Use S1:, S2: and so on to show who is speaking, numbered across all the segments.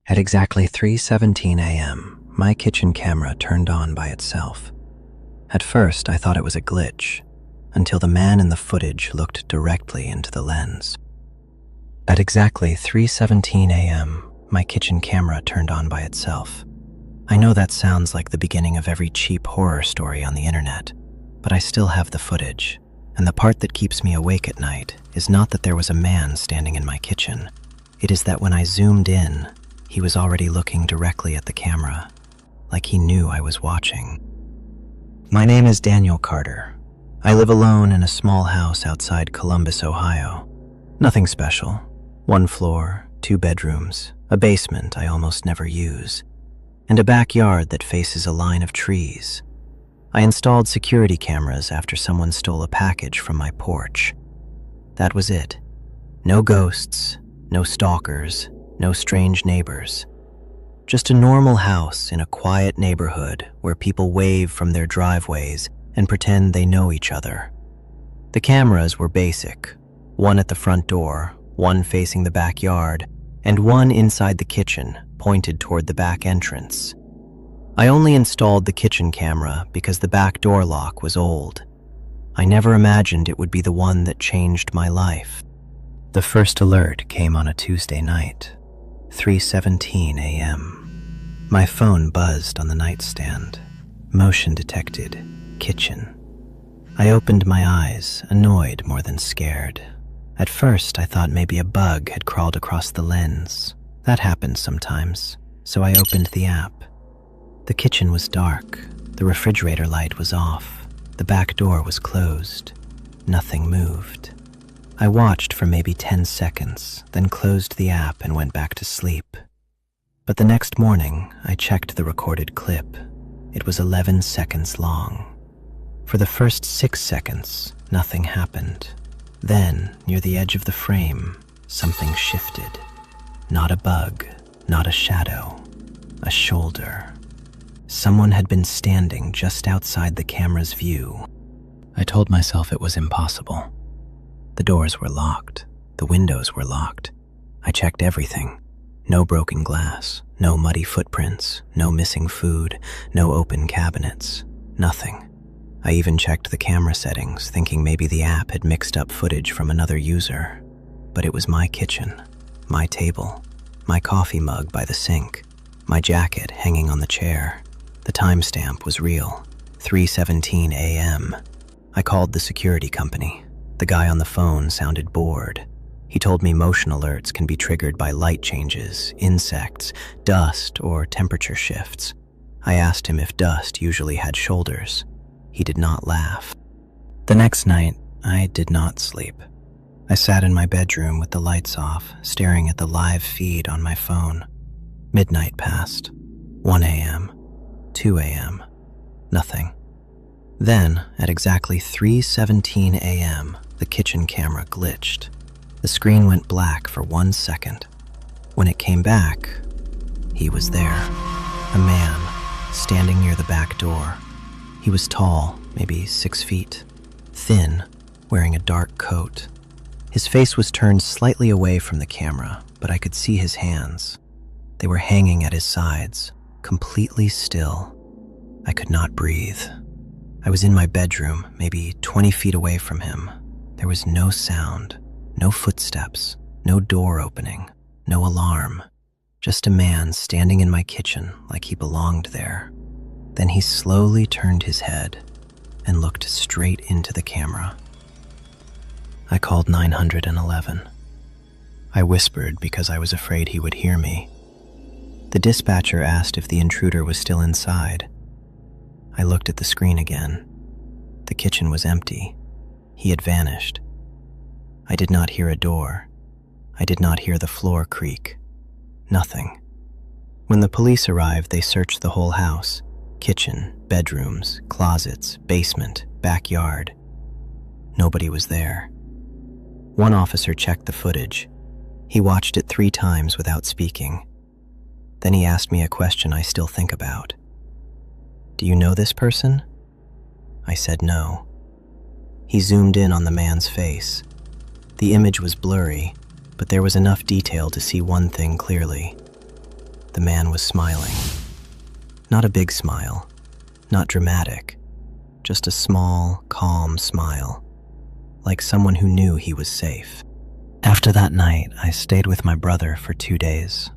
S1: At exactly 3:17 a.m., my kitchen camera turned on by itself. At first, I thought it was a glitch, until the man in the footage looked directly into the lens. At exactly 3:17 a.m., my kitchen camera turned on by itself. I know that sounds like the beginning of every cheap horror story on the internet, but I still have the footage, and the part that keeps me awake at night is not that there was a man standing in my kitchen. It is that when I zoomed in, he was already looking directly at the camera, like he knew I was watching. My name is Daniel Carter. I live alone in a small house outside Columbus, Ohio. Nothing special. 1 floor, 2 bedrooms, a basement I almost never use, and a backyard that faces a line of trees. I installed security cameras after someone stole a package from my porch. That was it. No ghosts, no stalkers, no strange neighbors. Just a normal house in a quiet neighborhood where people wave from their driveways and pretend they know each other. The cameras were basic, one at the front door, one facing the backyard, and one inside the kitchen, pointed toward the back entrance. I only installed the kitchen camera because the back door lock was old. I never imagined it would be the one that changed my life. The first alert came on a Tuesday night, 3:17 a.m. My phone buzzed on the nightstand. Motion detected. Kitchen. I opened my eyes, annoyed more than scared. At first, I thought maybe a bug had crawled across the lens. That happens sometimes, so I opened the app. The kitchen was dark. The refrigerator light was off. The back door was closed. Nothing moved. I watched for maybe 10 seconds, then closed the app and went back to sleep. But the next morning, I checked the recorded clip. It was 11 seconds long. For the first 6 seconds, nothing happened. Then, near the edge of the frame, something shifted. Not a bug, not a shadow, a shoulder. Someone had been standing just outside the camera's view. I told myself it was impossible. The doors were locked. The windows were locked. I checked everything. No broken glass, no muddy footprints, no missing food, no open cabinets, nothing. I even checked the camera settings, thinking maybe the app had mixed up footage from another user. But it was my kitchen, my table, my coffee mug by the sink, my jacket hanging on the chair. The timestamp was real, 3:17 a.m. I called the security company. The guy on the phone sounded bored. He told me motion alerts can be triggered by light changes, insects, dust, or temperature shifts. I asked him if dust usually had shoulders. He did not laugh. The next night, I did not sleep. I sat in my bedroom with the lights off, staring at the live feed on my phone. Midnight passed. 1 a.m., 2 a.m., nothing. Then, at exactly 3:17 a.m., the kitchen camera glitched. The screen went black for 1 second. When it came back, he was there. A man, standing near the back door. He was tall, maybe 6 feet, thin, wearing a dark coat. His face was turned slightly away from the camera, but I could see his hands. They were hanging at his sides, completely still. I could not breathe. I was in my bedroom, maybe 20 feet away from him. There was no sound, no footsteps, no door opening, no alarm. Just a man standing in my kitchen like he belonged there. Then he slowly turned his head and looked straight into the camera. I called 911. I whispered because I was afraid he would hear me. The dispatcher asked if the intruder was still inside. I looked at the screen again. The kitchen was empty. He had vanished. I did not hear a door. I did not hear the floor creak. Nothing. When the police arrived, they searched the whole house. Kitchen, bedrooms, closets, basement, backyard. Nobody was there. One officer checked the footage. He watched it 3 times without speaking. Then he asked me a question I still think about. "Do you know this person?" I said no. He zoomed in on the man's face. The image was blurry, but there was enough detail to see one thing clearly. The man was smiling. Not a big smile, not dramatic, just a small, calm smile, like someone who knew he was safe. After that night, I stayed with my brother for 2 days.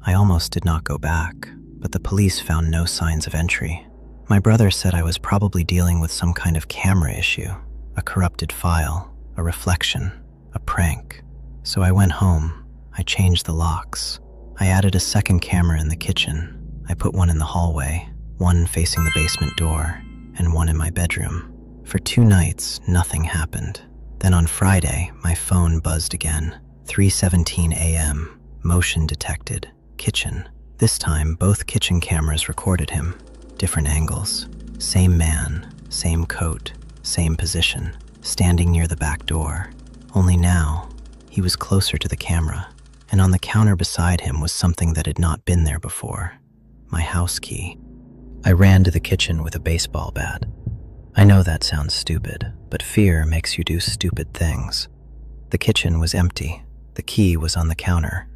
S1: I almost did not go back, but the police found no signs of entry. My brother said I was probably dealing with some kind of camera issue, a corrupted file, a reflection, a prank. So I went home. I changed the locks. I added a second camera in the kitchen. I put one in the hallway, one facing the basement door, and one in my bedroom. For 2 nights, nothing happened. Then on Friday, my phone buzzed again. 3:17 a.m., motion detected, kitchen. This time, both kitchen cameras recorded him. Different angles. Same man, same coat, same position, standing near the back door. Only now, he was closer to the camera, and on the counter beside him was something that had not been there before. My house key. I ran to the kitchen with a baseball bat. I know that sounds stupid, but fear makes you do stupid things. The kitchen was empty. The key was on the counter.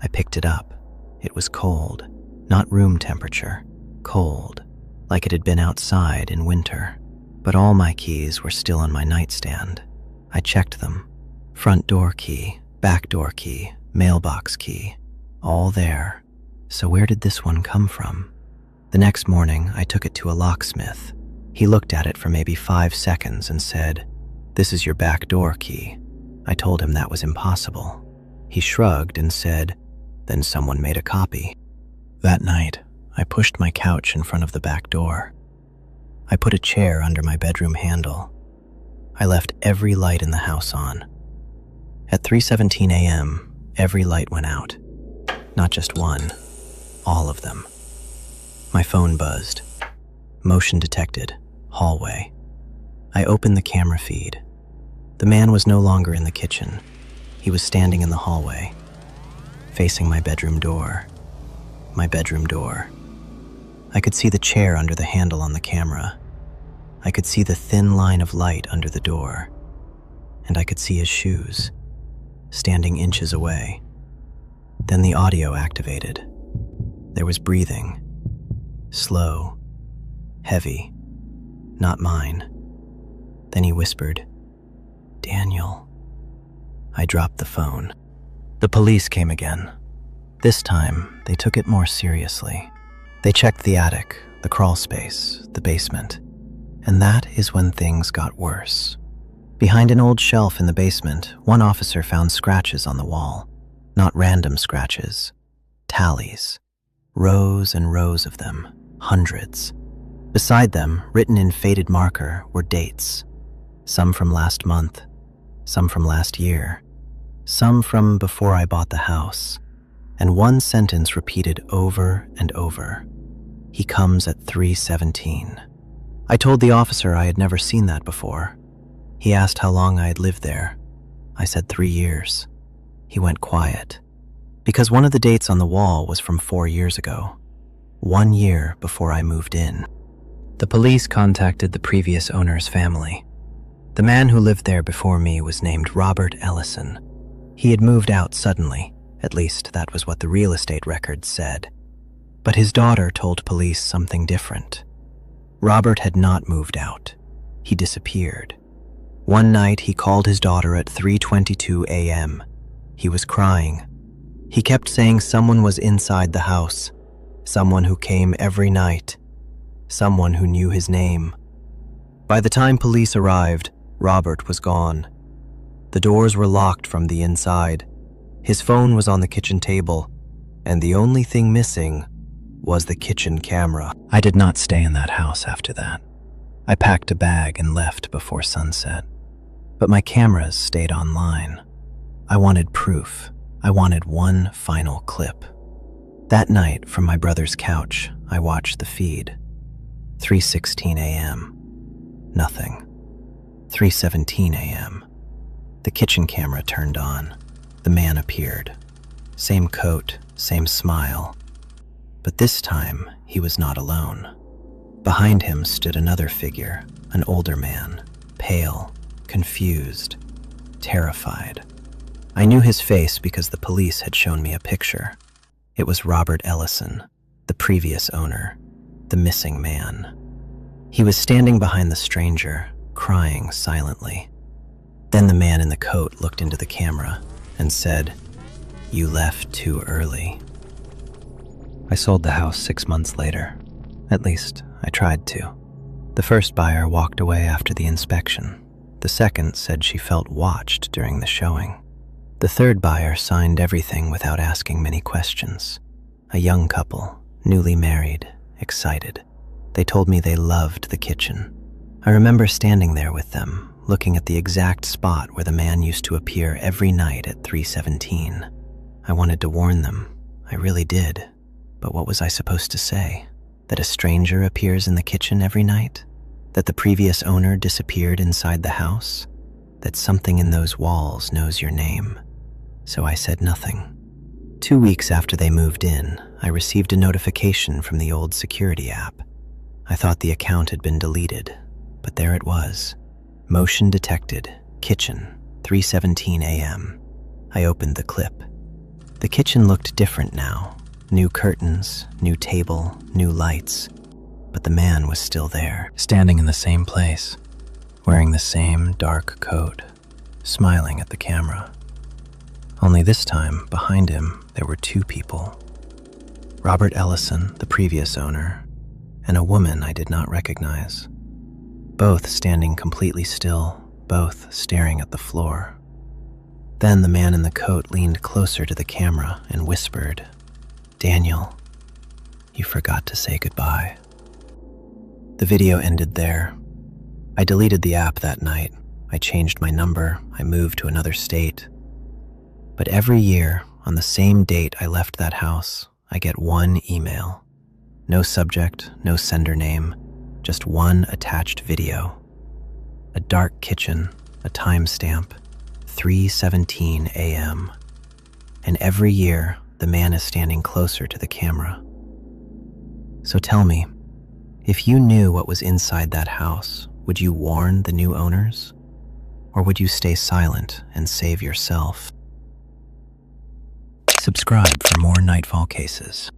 S1: I picked it up. It was cold, not room temperature, cold, like it had been outside in winter. But all my keys were still on my nightstand. I checked them. Front door key, back door key, mailbox key, all there. So where did this one come from? The next morning, I took it to a locksmith. He looked at it for maybe 5 seconds and said, "This is your back door key." I told him that was impossible. He shrugged and said, "Then someone made a copy." That night, I pushed my couch in front of the back door. I put a chair under my bedroom handle. I left every light in the house on. At 3:17 a.m., every light went out. Not just one, all of them. My phone buzzed. Motion detected, hallway. I opened the camera feed. The man was no longer in the kitchen. He was standing in the hallway, facing my bedroom door. My bedroom door. I could see the chair under the handle on the camera. I could see the thin line of light under the door. And I could see his shoes, standing inches away. Then the audio activated. There was breathing. Slow. Heavy. Not mine. Then he whispered, "Daniel." I dropped the phone. The police came again. This time, they took it more seriously. They checked the attic, the crawl space, the basement. And that is when things got worse. Behind an old shelf in the basement, one officer found scratches on the wall. Not random scratches. Tallies. Rows and rows of them. Hundreds. Beside them, written in faded marker, were dates. Some from last month. Some from last year. Some from before I bought the house. And one sentence repeated over and over. "He comes at 3:17. I told the officer I had never seen that before. He asked how long I had lived there. I said 3 years. He went quiet. Because one of the dates on the wall was from 4 years ago. 1 year before I moved in. The police contacted the previous owner's family. The man who lived there before me was named Robert Ellison. He had moved out suddenly, at least that was what the real estate records said. But his daughter told police something different. Robert had not moved out. He disappeared. One night he called his daughter at 3:22 a.m. He was crying. He kept saying someone was inside the house, someone who came every night, someone who knew his name. By the time police arrived, Robert was gone. The doors were locked from the inside. His phone was on the kitchen table, and the only thing missing was the kitchen camera. I did not stay in that house after that. I packed a bag and left before sunset. But my cameras stayed online. I wanted proof. I wanted one final clip. That night, from my brother's couch, I watched the feed. 3:16 a.m. Nothing. 3:17 a.m. The kitchen camera turned on. The man appeared. Same coat, same smile. But this time, he was not alone. Behind him stood another figure, an older man, pale, confused, terrified. I knew his face because the police had shown me a picture. It was Robert Ellison, the previous owner, the missing man. He was standing behind the stranger, crying silently. Then the man in the coat looked into the camera and said, "You left too early." I sold the house 6 months later. At least, I tried to. The first buyer walked away after the inspection. The second said she felt watched during the showing. The third buyer signed everything without asking many questions. A young couple, newly married, excited. They told me they loved the kitchen. I remember standing there with them, looking at the exact spot where the man used to appear every night at 3:17. I wanted to warn them. I really did. But what was I supposed to say? That a stranger appears in the kitchen every night? That the previous owner disappeared inside the house? That something in those walls knows your name? So I said nothing. 2 weeks after they moved in, I received a notification from the old security app. I thought the account had been deleted, but there it was. Motion detected, kitchen, 3:17 a.m. I opened the clip. The kitchen looked different now. New curtains, new table, new lights. But the man was still there, standing in the same place, wearing the same dark coat, smiling at the camera. Only this time, behind him, there were two people. Robert Ellison, the previous owner, and a woman I did not recognize. Both standing completely still, both staring at the floor. Then the man in the coat leaned closer to the camera and whispered, "Daniel, you forgot to say goodbye." The video ended there. I deleted the app that night. I changed my number. I moved to another state. But every year, on the same date I left that house, I get one email. No subject, no sender name, just one attached video. A dark kitchen, a timestamp, 3:17 a.m. And every year, the man is standing closer to the camera. So tell me, if you knew what was inside that house, would you warn the new owners? Or would you stay silent and save yourself? Subscribe for more Nightfall cases.